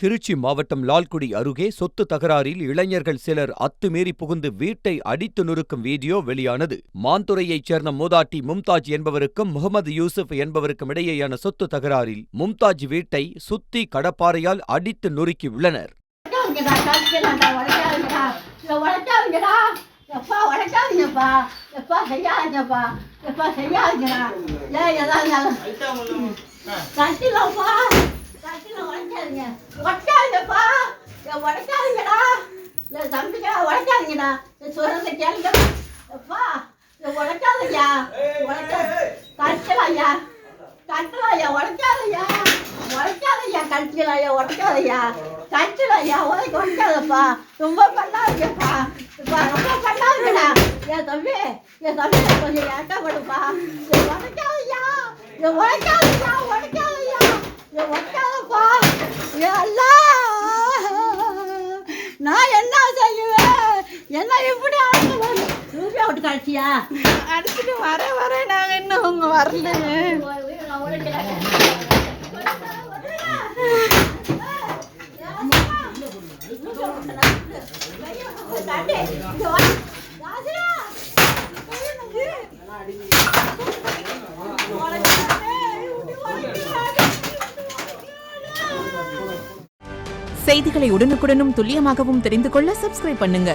திருச்சி மாவட்டம் லால்குடி அருகே சொத்து தகராறில் இளைஞர்கள் சிலர் அத்துமீறி புகுந்து வீட்டை அடித்து நொறுக்கும் வீடியோ வெளியானது. மாந்துறையைச் சேர்ந்த மூதாட்டி மும்தாஜ் என்பவருக்கும் முகமது யூசுப் என்பவருக்கும் இடையேயான சொத்து தகராறில் மும்தாஜ் வீட்டை சுத்தி கடப்பாறையால் அடித்து நொறுக்கியுள்ளனர். உடைக்காதீங்கப்பா, உடைக்காதீங்கடா, தம்பிக்கா உடைக்காதீங்கடா, சொல்றத கேளுங்க, உடைக்காதய்யா, கட்டலையா, கட்டலையா, உடைக்காதய்யா, உடைக்காதய்யா, கட்டலையா, உடைக்காதய்யா, கட்டலையா, உடைக்காதப்பா, ரொம்ப பண்ணாதீங்கப்பா, ரொம்ப பண்ணாதீங்கடா, என் தம்பி கொஞ்சம் ஏட்டா கொடுப்பா, உடைக்காதய்யா, உடைக்காதய்யா, உடைக்காதய்யா, உடைக்காதப்பா, நான் என்ன செய்வேன்? என்ன இப்படி ரூபியா விட்டு கழிச்சியா அடிச்சுட்டு வர நாங்கள் இன்னும் உங்க வரல. செய்திகளை உடனுக்குடனும் துல்லியமாகவும் தெரிந்து கொள்ள சப்ஸ்கிரைப் பண்ணுங்க.